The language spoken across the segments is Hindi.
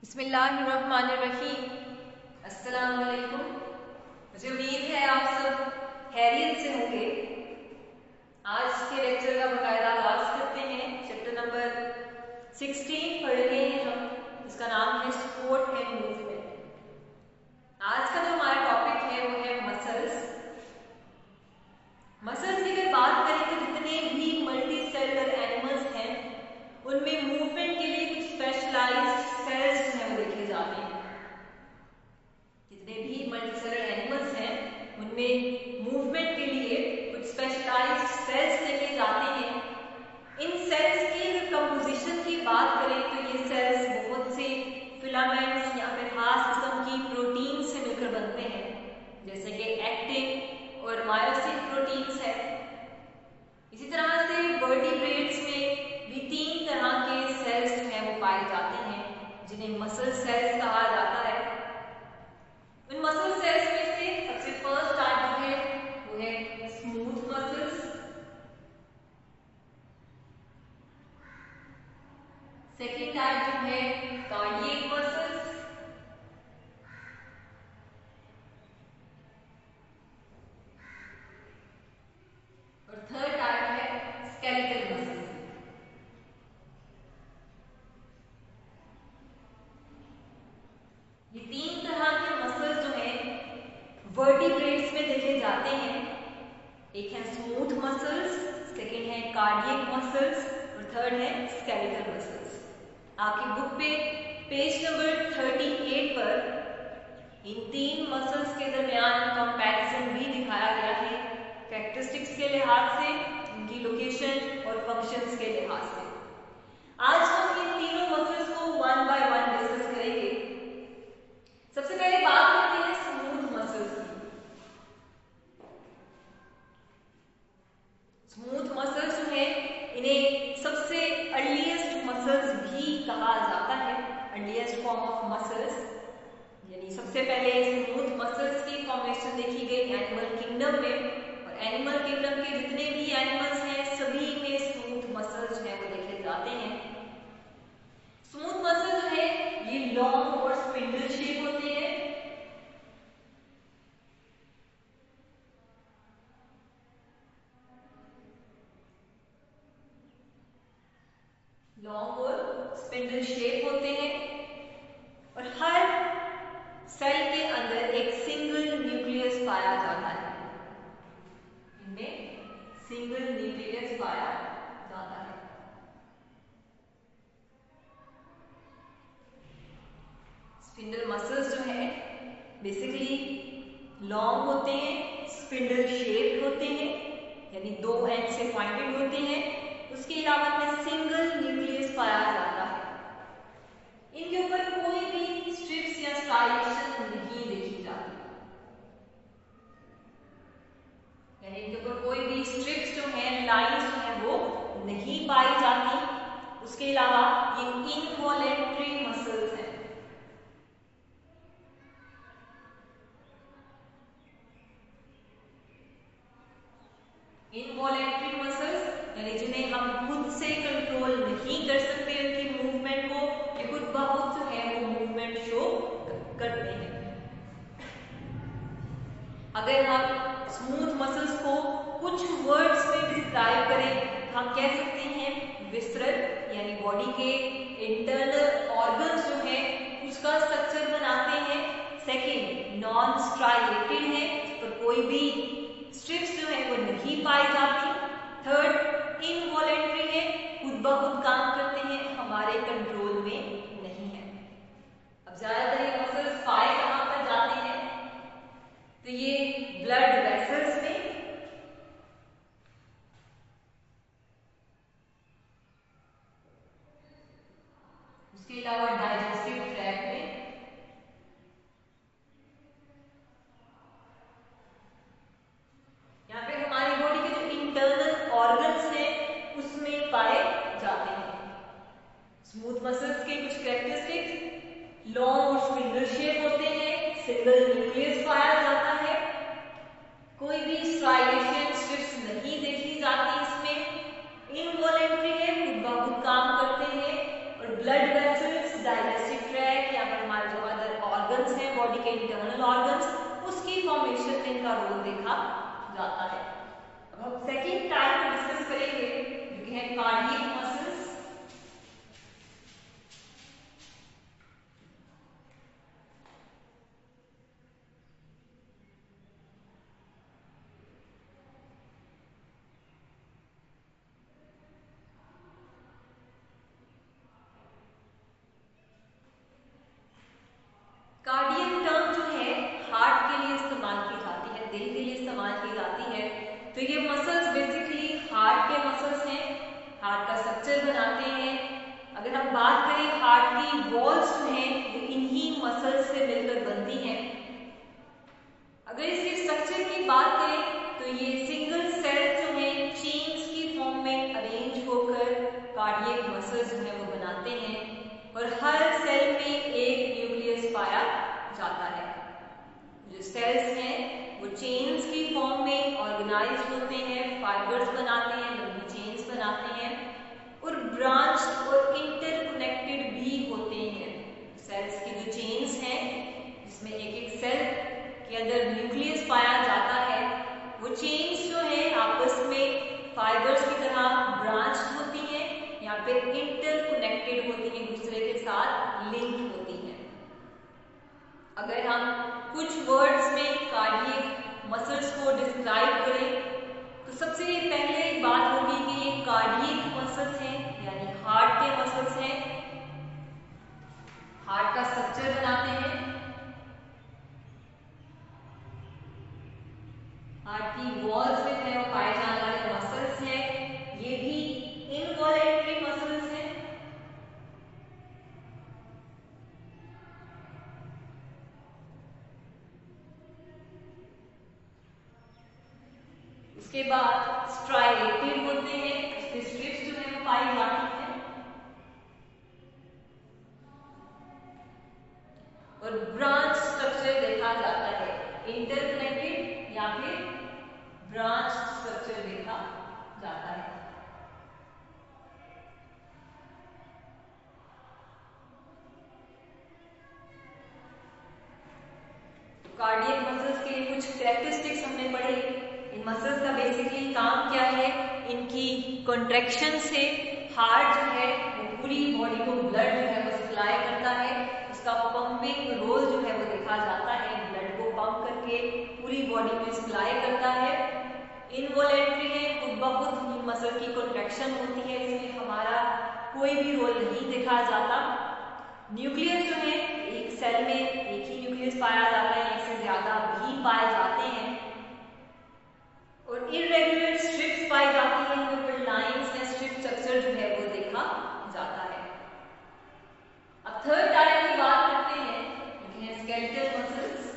बिस्मिल्लाहिर्रहमानिर्रहीम। अस्सलाम वालेकुम। मुझे उम्मीद है आप सब खैरियत से होंगे। आज के लेक्चर का बाकायदा आगाज करते हैं। चैप्टर नंबर 16 पढ़ रहे हैं हम, जिसका नाम है स्पोर्ट एंड मूवमेंट। आज का जो हमारा टॉपिक है वो है मसल्स। मसल्स की अगर बात करें तो जितने भी मल्टी सेलुलर एनिमल्स हैं उनमें मूवमेंट के लिए कुछ स्पेशलाइज्ड सेल्स हैं वो देखे जाते हैं। जितने भी मल्टीसेलुलर एनिमल्स हैं उनमें मूवमेंट के लिए कुछ स्पेशलाइज्ड सेल्स देखे जाते हैं। इन सेल्स की अगर कंपोजिशन की बात करें तो ये सेल्स बहुत से फिलामेंट्स या फिर खास किस्म की प्रोटीन से मिलकर बनते हैं, जैसे कि एक्टिन और मायोसिन प्रोटीन्स है। इसी तरह से वर्टिब्रेट्स में भी 3 तरह के सेल्स जो हैं वो पाए जाते हैं, जिन्हें मसल सेल्स कहा जाता है। उन मसल सेल्स में से सबसे फर्स्ट टाइप जो है वो है स्मूथ मसल्स, सेकेंड टाइप जो है कार्डियक मसल्स, और थर्ड टाइप है स्केलेटल मसल्स। ये 3 तरह के मसल्स जो हैं वर्टिब्रेट्स में देखे जाते हैं। एक है स्मूथ मसल्स, सेकेंड है कार्डियक मसल्स और थर्ड है स्केलेटल मसल्स। आपकी बुक पे पेज नंबर 38 पर इन 3 मसल्स के दरमियान कंपैरिजन भी दिखाया गया है, कैरेक्टरिस्टिक्स के लिहाज से, उनकी लोकेशन और फंक्शंस के लिहाज से। आज हम इन तीनों मसल्स को वन बाय वन डिस्कस करेंगे। सबसे पहले बात करते हैं स्मूथ मसल्स की। स्मूथ मसल्स जो है इन्हें सबसे अर्लीस्ट मसल्स भी कहा जाता है, अर्लीस्ट फॉर्म ऑफ मसल्स। यानी सबसे पहले स्मूथ मसल्स की फॉर्मेशन देखी गई एनिमल किंगडम में, और एनिमल किंगडम के जितने भी एनिमल्स हैं सभी में स्मूथ मसल्स जो है वो देखे जाते हैं। स्मूथ मसल जो है ये लॉन्ग और स्पिंडल शेप होते हैं। लॉन्ग और स्पिंडल शेप होते हैं और हर सेल के अंदर एक सिंगल न्यूक्लियस पाया जाता है। इनमें सिंगल न्यूक्लियस पाया जाता है। स्पिंडल मसल्स जो है बेसिकली लॉन्ग होते हैं, स्पिंडल शेप होते हैं, यानी 2 एंड से पॉइंटेड होते हैं। उसके अलावा में सिंगल न्यूक्लियस पाया जाता है। इनके ऊपर कोई भी स्ट्रिप्स या स्ट्राइएशन नहीं देखी जाती, यानी इनके ऊपर कोई भी स्ट्रिप्स जो है, लाइंस जो है वो नहीं पाई जाती। उसके अलावा ये इनवॉलेंट्री मसल्स हैं। इनवॉलेंट्री मसल्स यानी जिन्हें हम खुद से कंट्रोल नहीं कर सकते उनकी मूवमेंट को, ये खुद ब खुद जो है वो मूवमेंट शो करते हैं। अगर हम स्मूथ मसल्स को कुछ वर्ड्स में डिस्क्राइब करें, हम कह सकते हैं विसरल, यानी बॉडी के इंटरनल ऑर्गन्स जो है उसका स्ट्रक्चर बनाते हैं। सेकेंड, नॉन स्ट्राइएटेड है, पर कोई भी स्ट्रिप्स जो है वो नहीं पाई जाती। थर्ड, इनवॉलेंट्री है, खुद ब खुद काम करते हैं, हमारे कंट्रोल में नहीं है। अब ज्यादातर ये मसल्स पाए कहां पर जाते हैं तो ये ब्लड वेसल्स में, उसके अलावा डाइजेस्टिव ट्रैक्ट में, यहाँ पे हमारी बॉडी के जो इंटरनल ऑर्गन्स हैं उसमें पाए जाते हैं। स्मूथ मसल्स के कुछ कैरेक्टरिस्टिक्स, लॉन्ग और स्पिंडल शेप होते हैं, सिंगल न्यूक्लियस पाया जाता है, कोई भी स्ट्राइएशन स्ट्रिप्स नहीं देखी जाती इसमें, इनवॉलेंट्री है, खुद ब खुद काम करते हैं, और blood vessels, digestive tract organs हैं, बॉडी के इंटरनल ऑर्गन्स, उसकी फॉर्मेशन में इनका रोल देखा जाता है। अब हम सेकेंड टाइप को डिस्कस करेंगे जो कि है कार्डियक मसल्स। कार्डियक टर्म जो है हार्ट के लिए इस्तेमाल की जाती है, दिल के लिए इस्तेमाल की जाती है। तो ये मसल्स बेसिकली हार्ट के मसल्स हैं, हार्ट का स्ट्रक्चर बनाते हैं। अगर हम बात करें हार्ट की वॉल्स जो हैं वो इन्हीं मसल्स से मिलकर बनती हैं। अगर इसके स्ट्रक्चर की बात करें तो ये सिंगल सेल्स जो हैं चेन्स की फॉर्म में अरेंज होकर कार्डियक मसल्स जो हैं वो बनाते हैं और हर सेल में एक न्यूक्लियस पाया जाता है। जो सेल्स हैं वो चेन्स की फॉर्म में ऑर्गेनाइज्ड होते हैं, फाइबर्स बनाते हैं, लंबी चेन्स बनाते हैं और ब्रांच और इंटरकनेक्टेड भी होते हैं। सेल्स की जो चेन्स हैं जिसमें एक एक सेल के अंदर न्यूक्लियस पाया जाता है, वो चेन्स जो है आपस में फाइबर्स की तरह ब्रांच होती हैं या फिर इंटरकनेक्टेड होती हैं, दूसरे के साथ लिंक होती हैं। अगर हम कुछ वर्ड्स में कार्डियक मसल्स को डिस्क्राइब करें तो सबसे पहले बात होगी कि ये कार्डियक मसल्स हैं यानी हार्ट के मसल्स हैं, हार्ट का स्ट्रक्चर बनाते हैं। हार्ट की वॉल्स में है वो पाए जाने वाले मसल्स हैं, ये भी इनवॉलेंट्री मसल्स हैं। उसके बाद स्ट्राइलेटेड होते हैं, उसके स्ट्रिप्स जो है वो पाई जाती है और ब्रांच स्ट्रक्चर देखा जाता है, इंटरकनेक्टेड या फिर ब्रांच स्ट्रक्चर देखा जाता है। कार्डियक मसल्स के कुछ कैरेक्टरिस्टिक्स हमने पढ़े। इन मसल्स का बेसिकली काम क्या है, इनकी कॉन्ट्रैक्शन से हार्ट जो है वो पूरी बॉडी को ब्लड जो है वो सप्लाई करता है, उसका पंपिंग रोल जो है वो देखा जाता है, ब्लड को पंप करके पूरी बॉडी में सप्लाई करता है। इनवॉलेंट्री है, खुद ब खुद मसल की कॉन्ट्रैक्शन होती है, इसमें हमारा कोई भी रोल नहीं देखा जाता। न्यूक्लियस जो है एक सेल में एक ही न्यूक्लियस पाया जाता है, एक से ज्यादा भी पाए जाते हैं और इररेगुलर स्ट्रिप्स पाई जाती हैं, तो फिर लाइंस या स्ट्रिप स्ट्रक्चर जो है वो देखा जाता है। अब थर्ड टाइप की बात करते हैं जो है स्केलेटल मसल्स।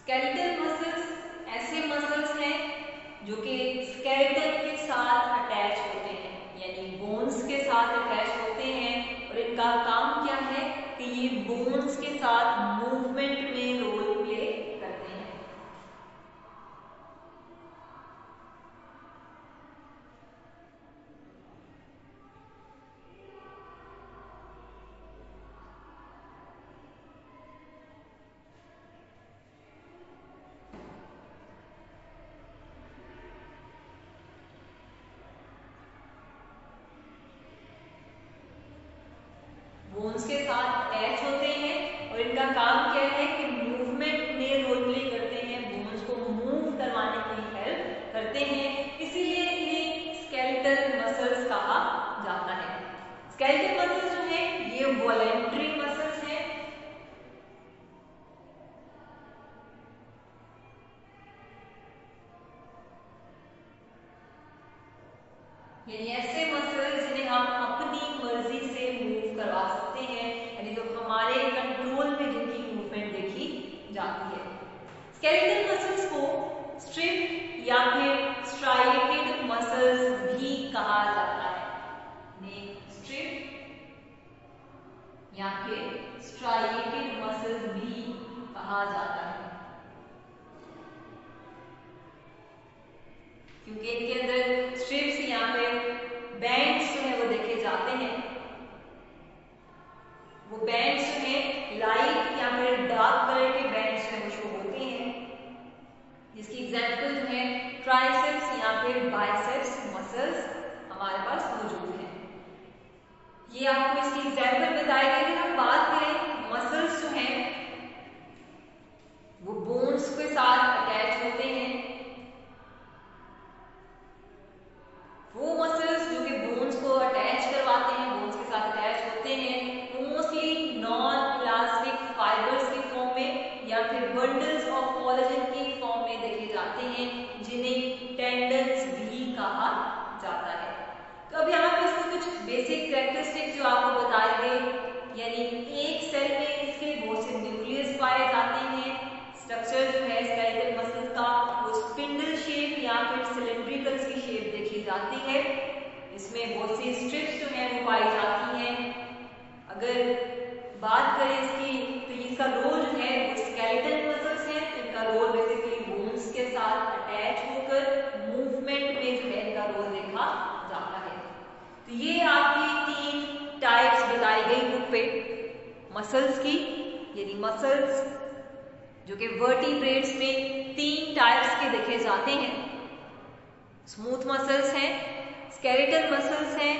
स्केलेटल मसल्स ऐसे मसल्स हैं जो कि स्केलेटन के साथ अटैच होते हैं यानी बोन्स के साथ अटैच होते हैं और इनका काम क्या है कि ये बोन्स के साथ मूवमेंट में रोल प्ले करते हैं। बोन्स के साथ अटैच होते हैं और इनका काम क्या है कि मूवमेंट में रोल प्ले करते हैं, बोन्स को मूव करवाने की हेल्प करते हैं, इसीलिए इन्हें स्केलेटल मसल्स कहा जाता है। स्केलेटल मसल्स जो है ये वॉलेंट्री मसल्स हैं, यानी ऐसे मसल्स जिन्हें हम अपनी मर्जी से मूव करवा सकते हैं, यानी जो हमारे कंट्रोल में जिनकी मूवमेंट देखी जाती है। स्केलेटल मसल्स को स्ट्रिप या फिर स्ट्राइलेटेड मसल्स भी कहा जाता है। स्ट्रिप या फिर स्ट्राइएटेड मसल्स भी कहा जाता है, क्योंकि इनके अंदर स्ट्रिप्स या फिर बैंड्स जो है वो देखे जाते हैं। वो बैंड्स जो है लाइट या फिर डार्क कलर के बैंड्स में शो होते हैं, जिसकी एग्जांपल जो है ट्राइसेप्स या फिर बाइसेप्स मसल्स हमारे पास मौजूद है। ये आपको इसकी एग्जांपल बताई गई। अगर हम बात करें मसल्स जो हैं वो बोन्स के साथ अटैच होते हैं। वो मसल्स जो कि बोन्स को अटैच करवाते हैं, बोन्स के साथ अटैच होते हैं, वो मोस्टली नॉन इलास्टिक फाइबर्स के फॉर्म में या फिर बंडल्स ऑफ कोलेजन के फॉर्म में देखे जाते हैं, जिन्हें टेंडन्स भी कहा जाता है। तो अब यहाँ पे इसके कुछ बेसिक कैरेक्टरिस्टिक्स जो आपको बताए गए, यानी एक सेल में इसके बहुत से न्यूक्लियस पाए जाते हैं। स्ट्रक्चर जो है स्केलेटल मसल्स का वो स्पिंडल शेप या फिर सिलेंड्रिकल्स की शेप देखी जाती है। इसमें बहुत सी स्ट्रिप्स जो है वो पाई जाती हैं। अगर बात करें इसकी तो इसका रोल जो है वो स्केलेटल मसल्स है, तो इनका रोल बेसिकली बोन्स के साथ अटैच होकर मूवमेंट में जो है इनका रोल देखा जाता है। तो ये आपकी 3 टाइप्स बताई गई बुक पे मसल्स की, यानी मसल्स जो कि वर्टिब्रेट्स में 3 टाइप्स के देखे जाते हैं। स्मूथ मसल्स हैं, स्केलेटल मसल्स हैं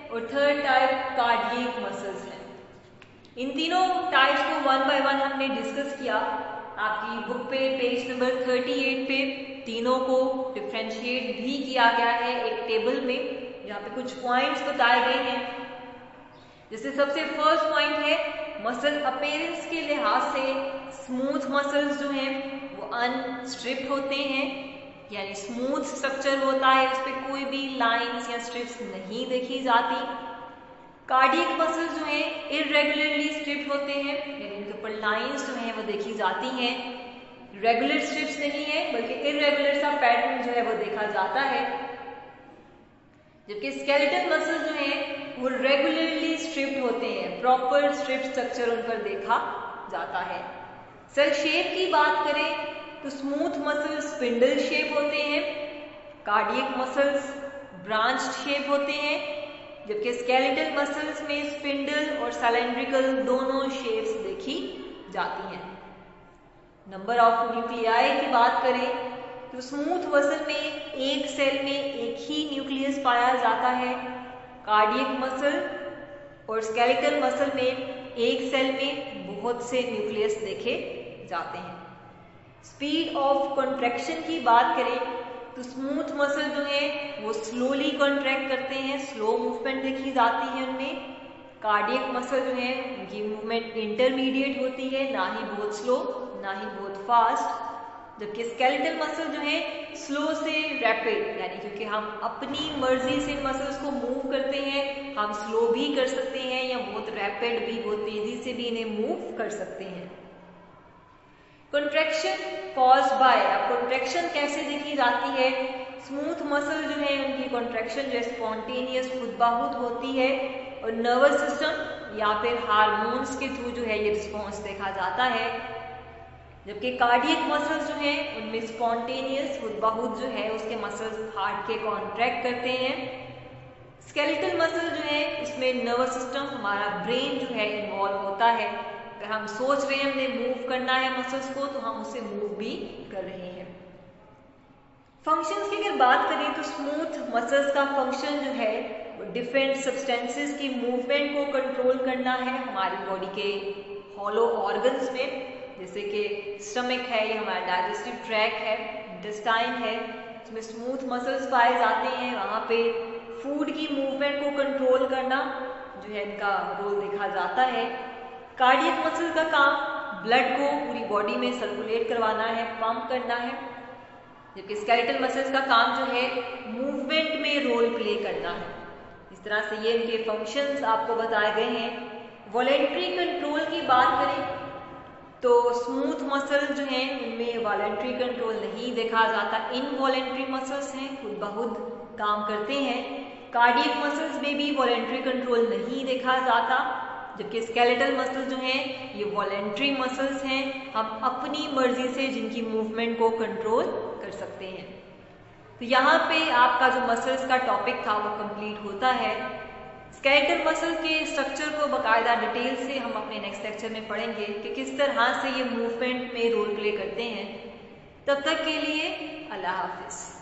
और थर्ड टाइप कार्डियक मसल्स हैं। इन तीनों टाइप्स को 1 बाय 1 हमने डिस्कस किया। आपकी बुक पे पेज नंबर 38 पे तीनों को डिफरेंशिएट भी किया गया है एक टेबल में, जहाँ पे कुछ पॉइंट्स बताए गए हैं। जैसे सबसे फर्स्ट पॉइंट है मसल अपीयरेंस के लिहाज से स्मूथ मसल्स जो हैं वो अनस्ट्रिप्ड होते हैं, यानी स्मूथ स्ट्रक्चर होता है, उस पर कोई भी लाइंस या स्ट्रिप्स नहीं देखी जाती। कार्डियक मसल्स जो हैं इरेगुलरली स्ट्रिप्ड होते हैं, यानी उनके ऊपर लाइंस जो हैं वो देखी जाती हैं। रेगुलर स्ट्रिप्स नहीं है बल्कि इरेगुलर सा पैटर्न जो है वो देखा जाता है। जबकि स्केलेटल मसल्स जो हैं वो रेगुलरली स्ट्रिप्ड होते हैं, प्रॉपर स्ट्रिप स्ट्रक्चर उन पर देखा जाता है। सेल शेप की बात करें तो स्मूथ मसल्स स्पिंडल शेप होते हैं, कार्डियक मसल्स ब्रांच्ड शेप होते हैं, जबकि स्केलेटल मसल्स में स्पिंडल और सिलेंड्रिकल दोनों शेप्स देखी जाती हैं। नंबर ऑफ न्यूक्लियाई की बात करें तो स्मूथ मसल में एक सेल में एक ही न्यूक्लियस पाया जाता है। कार्डियक मसल और स्केलेटल मसल में एक सेल में बहुत से न्यूक्लियस देखे जाते हैं। स्पीड ऑफ कॉन्ट्रैक्शन की बात करें तो स्मूथ मसल जो है वो स्लोली कॉन्ट्रैक्ट करते हैं, स्लो मूवमेंट देखी जाती है उनमें। कार्डियक मसल जो है उनकी मूवमेंट इंटरमीडिएट होती है, ना ही बहुत स्लो ना ही बहुत फास्ट। जबकि स्केलेटल मसल जो है स्लो से रैपिड, यानी क्योंकि हम अपनी मर्जी से मसल्स को मूव करते हैं, हम स्लो भी कर सकते हैं या बहुत रैपिड भी, बहुत तेजी से भी इन्हें मूव कर सकते हैं। कॉन्ट्रैक्शन कॉज्ड बाय, अब कॉन्ट्रैक्शन कैसे देखी जाती है? स्मूथ मसल जो है उनकी कॉन्ट्रैक्शन जो है स्पॉन्टेनियस खुद बाहुद होती है और नर्वस सिस्टम या फिर हार्मोन्स के थ्रू जो है ये रिस्पॉन्स देखा जाता है। जबकि कार्डियक मसल्स जो हैं उनमें स्पॉन्टेनियस खुद बाहुद जो है उसके मसल्स हार्ट के कॉन्ट्रैक्ट करते हैं। स्केलेटल मसल जो है उसमें नर्वस सिस्टम हमारा ब्रेन जो है इन्वॉल्व होता है। अगर हम सोच रहे हैं हमने मूव करना है मसल्स को तो हम उसे मूव भी कर रहे हैं। फंक्शंस की अगर बात करें तो स्मूथ मसल्स का फंक्शन जो है वो डिफरेंट सब्सटेंसेस की मूवमेंट को कंट्रोल करना है हमारी बॉडी के हॉलो ऑर्गन्स में, जैसे कि स्टमक है, ये हमारा डाइजेस्टिव ट्रैक है, इंटेस्टाइन है, इसमें स्मूथ मसल्स पाए जाते हैं। वहाँ पे फूड की मूवमेंट को कंट्रोल करना जो है इनका रोल देखा जाता है। कार्डियक मसल का काम ब्लड को पूरी बॉडी में सर्कुलेट करवाना है, पंप करना है, जबकि स्केलेटल मसल्स का काम जो है मूवमेंट में रोल प्ले करना है। इस तरह से ये इनके फंक्शंस आपको बताए गए हैं। वॉलेंट्री कंट्रोल की बात करें तो स्मूथ मसल जो हैं उनमें वॉलेंट्री कंट्रोल नहीं देखा जाता, इनवॉलेंट्री मसल्स हैं, खुद बहुद काम करते हैं। कार्डियक मसल्स में भी वॉलेंट्री कंट्रोल नहीं देखा जाता। जबकि स्केलेटल मसल जो हैं ये वॉलेंट्री मसल्स हैं, हम अपनी मर्जी से जिनकी मूवमेंट को कंट्रोल कर सकते हैं। तो यहाँ पे आपका जो मसल्स का टॉपिक था वो कंप्लीट होता है। स्केलेटल मसल के स्ट्रक्चर को बाकायदा डिटेल से हम अपने नेक्स्ट लेक्चर में पढ़ेंगे कि किस तरह से ये मूवमेंट में रोल प्ले करते हैं। तब तक के लिए अल्लाह हाफिज।